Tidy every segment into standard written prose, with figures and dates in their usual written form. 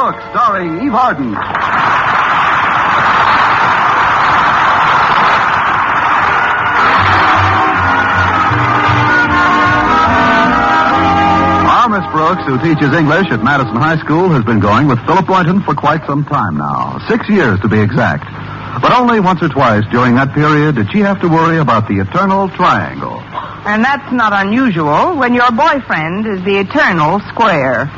Brooks, starring Eve Arden. Our Miss Brooks, who teaches English at Madison High School, has been going with Philip Boynton for quite some time now. 6 years to be exact. But only once or twice during that period did she have to worry about the eternal triangle. And that's not unusual when your boyfriend is the eternal square.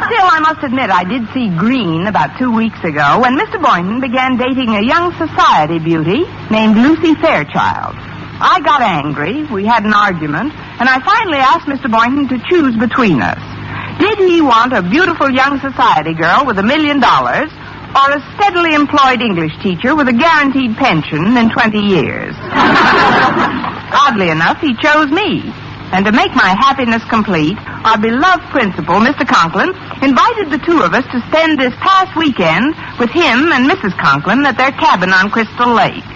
Still, I must admit, I did see green about 2 weeks ago when Mr. Boynton began dating a young society beauty named Lucy Fairchild. I got angry, we had an argument, and I finally asked Mr. Boynton to choose between us. Did he want a beautiful young society girl with $1 million, or a steadily employed English teacher with a guaranteed pension in 20 years? Oddly enough, he chose me. And to make my happiness complete, our beloved principal, Mr. Conklin, invited the two of us to spend this past weekend with him and Mrs. Conklin at their cabin on Crystal Lake.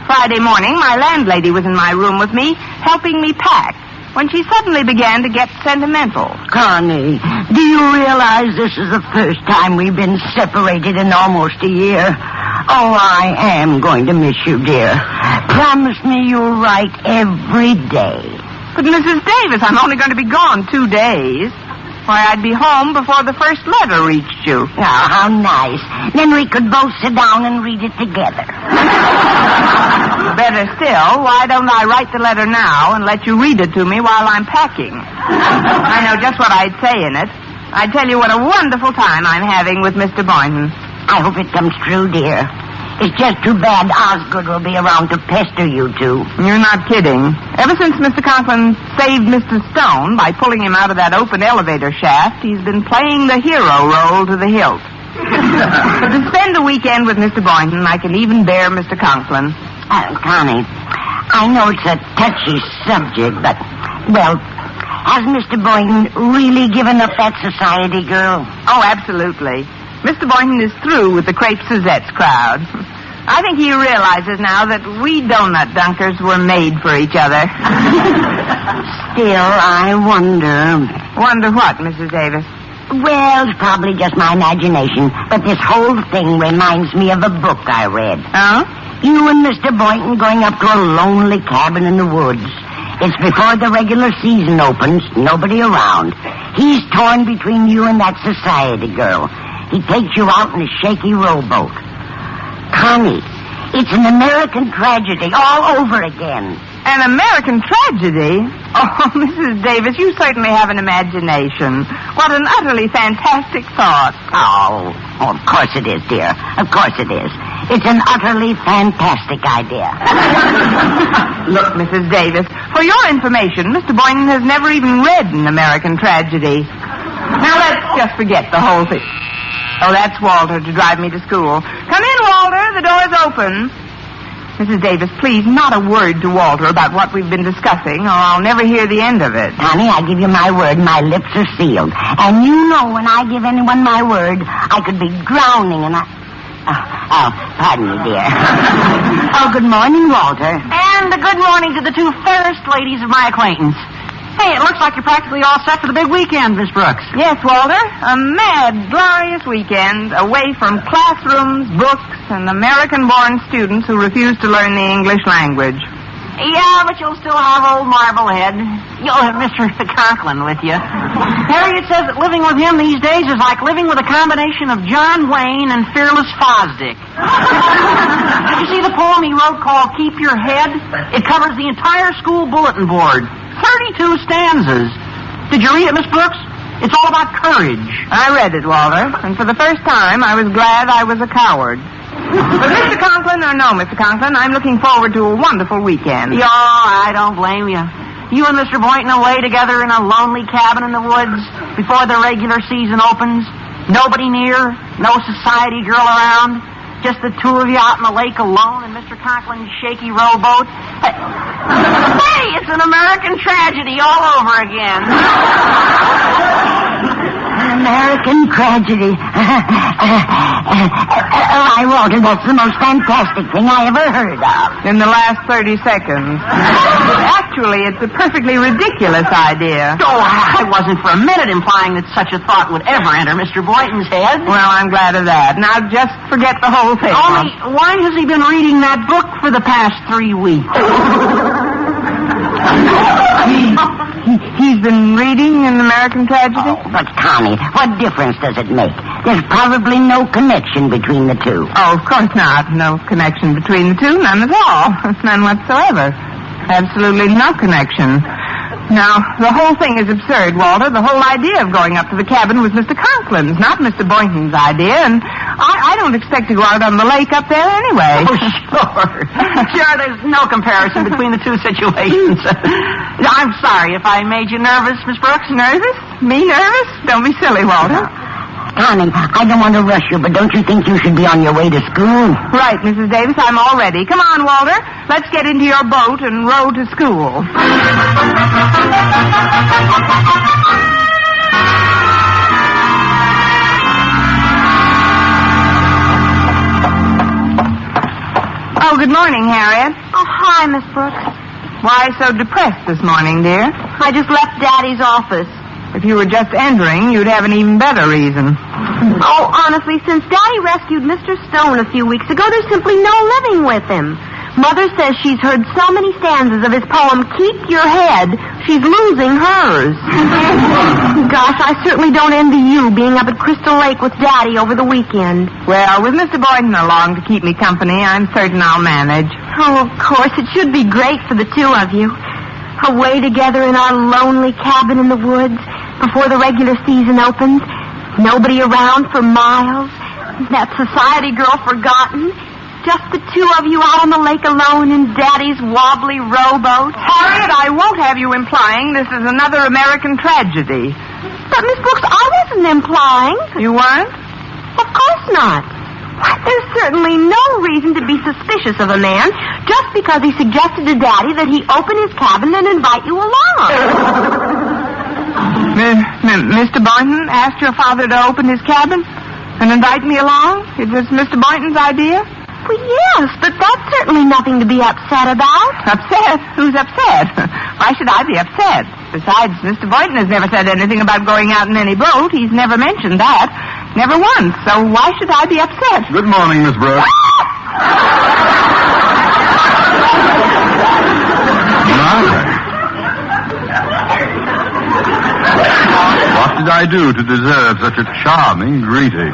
Friday morning, my landlady was in my room with me, helping me pack, when she suddenly began to get sentimental. Connie, do you realize this is the first time we've been separated in almost a year? Oh, I am going to miss you, dear. Promise me you'll write every day. But, Mrs. Davis, I'm only going to be gone 2 days. Why, I'd be home before the first letter reached you. Oh, how nice. Then we could both sit down and read it together. Better still, why don't I write the letter now and let you read it to me while I'm packing? I know just what I'd say in it. I'd tell you what a wonderful time I'm having with Mr. Boynton. I hope it comes true, dear. It's just too bad Osgood will be around to pester you two. You're not kidding. Ever since Mr. Conklin saved Mr. Stone by pulling him out of that open elevator shaft, he's been playing the hero role to the hilt. But to spend a weekend with Mr. Boynton, I can even bear Mr. Conklin. Connie, I know it's a touchy subject, but, well, has Mr. Boynton really given up that society girl? Oh, absolutely. Mr. Boynton is through with the Crepe Suzette's crowd. I think he realizes now that we donut dunkers were made for each other. Still, I wonder... Wonder what, Mrs. Davis? Well, it's probably just my imagination, but this whole thing reminds me of a book I read. Oh? You and Mr. Boynton going up to a lonely cabin in the woods. It's before the regular season opens, nobody around. He's torn between you and that society girl. He takes you out in a shaky rowboat. Connie, it's an American tragedy all over again. An American tragedy? Oh, Mrs. Davis, you certainly have an imagination. What an utterly fantastic thought. Oh, of course it is, dear. Of course it is. It's an utterly fantastic idea. Look, Mrs. Davis, for your information, Mr. Boynton has never even read an American tragedy. Now, let's just forget the whole thing. Oh, that's Walter to drive me to school. Come in, Walter. The door's open. Mrs. Davis, please, not a word to Walter about what we've been discussing, or I'll never hear the end of it. Honey, I give you my word, my lips are sealed. And you know when I give anyone my word, I could be drowning and pardon me, dear. Oh, good morning, Walter. And a good morning to the two fairest ladies of my acquaintance. Hey, it looks like you're practically all set for the big weekend, Miss Brooks. Yes, Walter. A mad, glorious weekend away from classrooms, books, and American-born students who refuse to learn the English language. Yeah, but you'll still have old Marblehead. You'll have Mr. Conklin with you. Harriet says that living with him these days is like living with a combination of John Wayne and Fearless Fosdick. Did you see the poem he wrote called Keep Your Head? It covers the entire school bulletin board. 32 stanzas. Did you read it, Miss Brooks? It's all about courage. I read it, Walter, and for the first time I was glad I was a coward. But Mr. Conklin, or no, Mr. Conklin, I'm looking forward to a wonderful weekend. Yeah, I don't blame you. You and Mr. Boynton away together in a lonely cabin in the woods before the regular season opens. Nobody near, no society girl around. Just the two of you out in the lake alone in Mr. Conklin's shaky rowboat. Hey, it's an American tragedy all over again. An American tragedy. Why, Walter, that's the most fantastic thing I ever heard of. In the last 30 seconds. Actually, it's a perfectly ridiculous idea. Oh, I wasn't for a minute implying that such a thought would ever enter Mr. Boynton's head. Well, I'm glad of that. Now, just forget the whole thing. Only, why has he been reading that book for the past 3 weeks? He's been reading An American Tragedy? Oh, but, Connie, what difference does it make? There's probably no connection between the two. Oh, of course not. No connection between the two. None at all. None whatsoever. Absolutely no connection. Now, the whole thing is absurd, Walter. The whole idea of going up to the cabin was Mr. Conklin's, not Mr. Boynton's idea, and I don't expect to go out on the lake up there anyway. Oh, sure. Sure, there's no comparison between the two situations. I'm sorry if I made you nervous, Miss Brooks. Nervous? Me nervous? Don't be silly, Walter. Connie, I don't want to rush you, but don't you think you should be on your way to school? Right, Mrs. Davis, I'm all ready. Come on, Walter. Let's get into your boat and row to school. Oh, good morning, Harriet. Oh, hi, Miss Brooks. Why so depressed this morning, dear? I just left Daddy's office. If you were just entering, you'd have an even better reason. Oh, honestly, since Daddy rescued Mr. Stone a few weeks ago, there's simply no living with him. Mother says she's heard so many stanzas of his poem, Keep Your Head, she's losing hers. Gosh, I certainly don't envy you being up at Crystal Lake with Daddy over the weekend. Well, with Mr. Boynton along to keep me company, I'm certain I'll manage. Oh, of course, it should be great for the two of you. Away together in our lonely cabin in the woods before the regular season opens. Nobody around for miles. That society girl forgotten. Just the two of you out on the lake alone in Daddy's wobbly rowboat. Harriet, I won't have you implying this is another American tragedy. But, Miss Brooks, I wasn't implying. You weren't? Of course not. There's certainly no reason to be suspicious of a man just because he suggested to Daddy that he open his cabin and invite you along. Mr. Boynton asked your father to open his cabin and invite me along? It was Mr. Boynton's idea? Well, yes, but that's certainly nothing to be upset about. Upset? Who's upset? Why should I be upset? Besides, Mr. Boynton has never said anything about going out in any boat. He's never mentioned that. Never once. So why should I be upset? Good morning, Miss Brooks. What did I do to deserve such a charming greeting?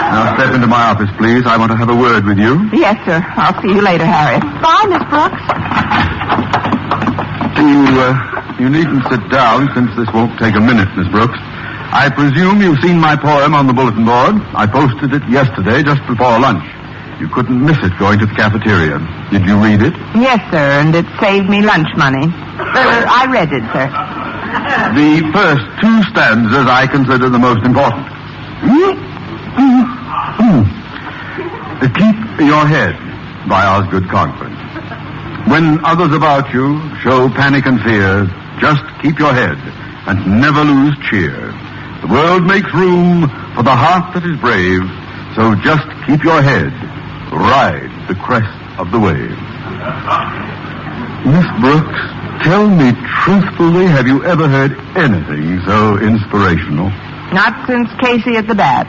Now step into my office, please. I want to have a word with you. Yes, sir. I'll see you later, Harriet. Bye, Miss Brooks. You needn't sit down since this won't take a minute, Miss Brooks. I presume you've seen my poem on the bulletin board. I posted it yesterday just before lunch. You couldn't miss it going to the cafeteria. Did you read it? Yes, sir, and it saved me lunch money. I read it, sir. The first two stanzas I consider the most important. Keep your head, by Osgood Conklin. When others about you show panic and fear, just keep your head and never lose cheer. The world makes room for the heart that is brave, so just keep your head. Ride the crest of the wave. Miss Brooks, tell me truthfully, have you ever heard anything so inspirational? Not since Casey at the bat.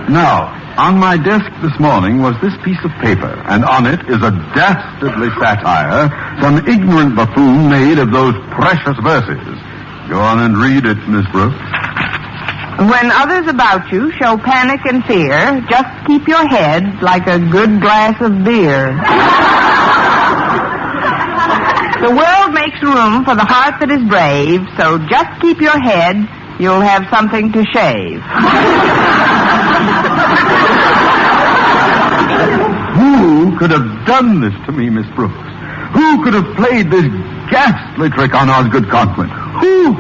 Now, on my desk this morning was this piece of paper, and on it is a dastardly satire some ignorant buffoon made of those precious verses. Go on and read it, Miss Brooks. When others about you show panic and fear, just keep your head like a good glass of beer. The world makes room for the heart that is brave, so just keep your head. You'll have something to shave. Who could have done this to me, Miss Brooks? Who could have played this ghastly trick on Osgood Conklin? Who?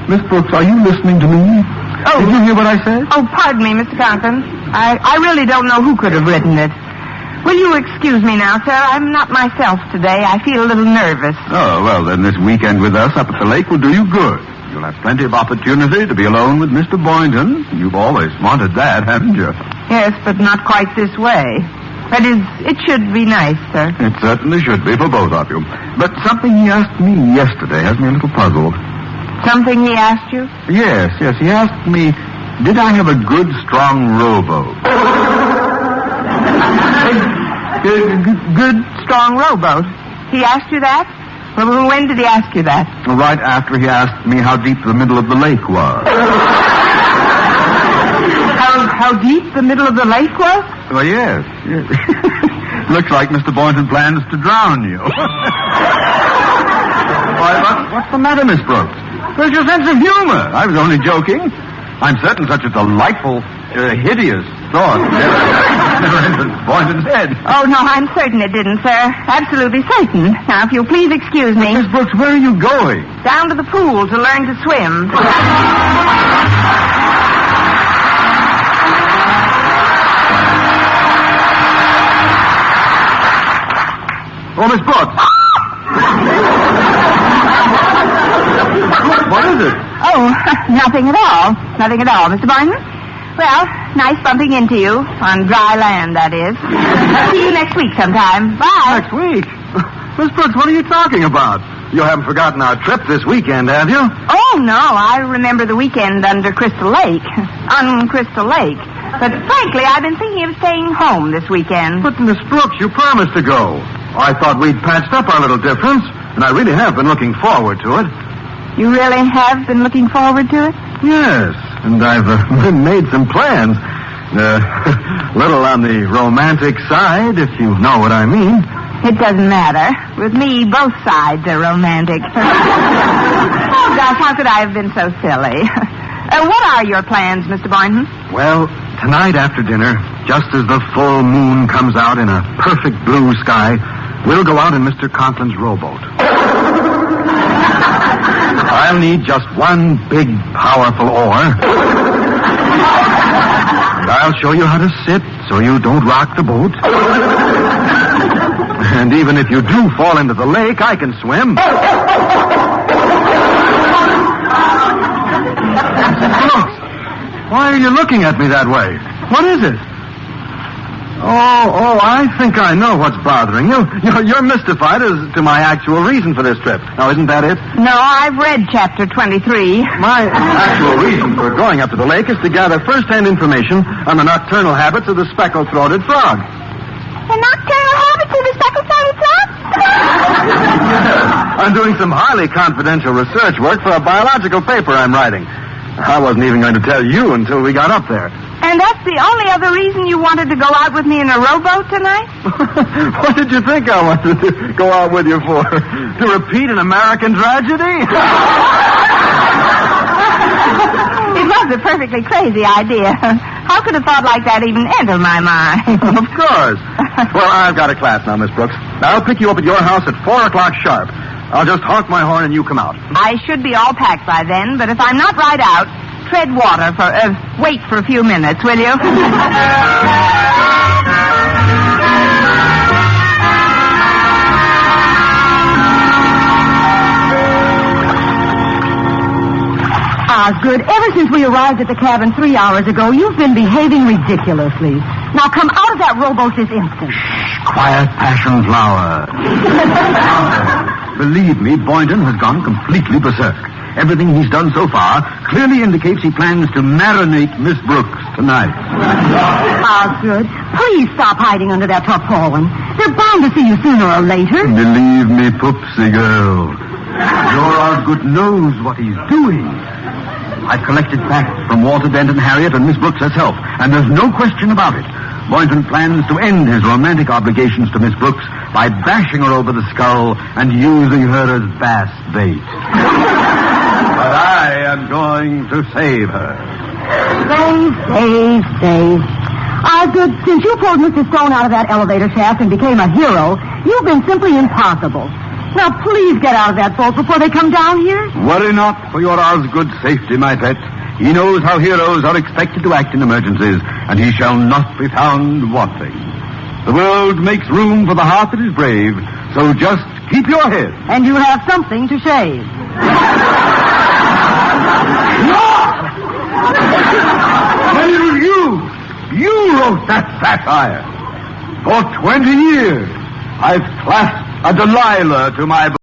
Miss Brooks, are you listening to me? Oh. Did you hear what I said? Oh, pardon me, Mr. Conklin. I really don't know who could have written it. Will you excuse me now, sir? I'm not myself today. I feel a little nervous. Oh, well, then this weekend with us up at the lake will do you good. You'll have plenty of opportunity to be alone with Mr. Boynton. You've always wanted that, haven't you? Yes, but not quite this way. That is, it should be nice, sir. It certainly should be for both of you. But something he asked me yesterday has me a little puzzled. Something he asked you? Yes. He asked me, did I have a good, strong rowboat? Good, strong rowboat. He asked you that? Well, when did he ask you that? Right after he asked me how deep the middle of the lake was. How deep the middle of the lake was? Well, yes. Looks like Mr. Boynton plans to drown you. Why, what's the matter, Miss Brooks? Where's your sense of humor? I was only joking. I'm certain such a delightful, hideous thought never entered Boynton's head. Oh, no, I'm certain it didn't, sir. Absolutely certain. Now, if you'll please excuse me. Miss Brooks, where are you going? Down to the pool to learn to swim. Oh, Miss Brooks. What is it? Oh, nothing at all. Nothing at all, Mr. Boynton. Well, nice bumping into you. On dry land, that is. See you next week sometime. Bye. Next week? Miss Brooks, what are you talking about? You haven't forgotten our trip this weekend, have you? Oh, no. I remember the weekend under Crystal Lake. On Crystal Lake. But frankly, I've been thinking of staying home this weekend. But, Miss Brooks, you promised to go. I thought we'd patched up our little difference, and I really have been looking forward to it. You really have been looking forward to it? Yes, and I've made some plans. Little on the romantic side, if you know what I mean. It doesn't matter. With me, both sides are romantic. Oh, gosh, how could I have been so silly? What are your plans, Mr. Boynton? Well, tonight after dinner, just as the full moon comes out in a perfect blue sky, we'll go out in Mr. Conklin's rowboat. I'll need just one big, powerful oar. And I'll show you how to sit so you don't rock the boat. And even if you do fall into the lake, I can swim. Why are you looking at me that way? What is it? Oh, I think I know what's bothering you. You're mystified as to my actual reason for this trip. Now, isn't that it? No, I've read chapter 23. My actual reason for going up to the lake is to gather first-hand information on the nocturnal habits of the speckled-throated frog. The nocturnal habits of the speckled-throated frog? I'm doing some highly confidential research work for a biological paper I'm writing. I wasn't even going to tell you until we got up there. And that's the only other reason you wanted to go out with me in a rowboat tonight? What did you think I wanted to go out with you for? To repeat an American tragedy? It was a perfectly crazy idea. How could a thought like that even enter my mind? Of course. Well, I've got a class now, Miss Brooks. I'll pick you up at your house at 4 o'clock sharp. I'll just honk my horn and you come out. I should be all packed by then, but if I'm not right out, tread water for, wait for a few minutes, will you? Osgood, ever since we arrived at the cabin 3 hours ago, you've been behaving ridiculously. Now come out of that rowboat this instant. Quiet, passion flower. Believe me, Boynton has gone completely berserk. Everything he's done so far clearly indicates he plans to marinate Miss Brooks tonight. Osgood, please stop hiding under that tarpaulin. They're bound to see you sooner or later. Believe me, Poopsie girl, your Osgood knows what he's doing. I've collected facts from Walter Dent and Harriet and Miss Brooks herself, and there's no question about it. Boynton plans to end his romantic obligations to Miss Brooks by bashing her over the skull and using her as bass bait. But I am going to save her. Save. Osgood, since you pulled Mr. Stone out of that elevator shaft and became a hero, you've been simply impossible. Now, please get out of that boat before they come down here. Worry not for your Osgood's safety, my pet. He knows how heroes are expected to act in emergencies, and he shall not be found wanting. The world makes room for the heart that is brave, so just keep your head. And you'll have something to shave. Then it was you wrote that satire. For 20 years, I've clasped a Delilah to my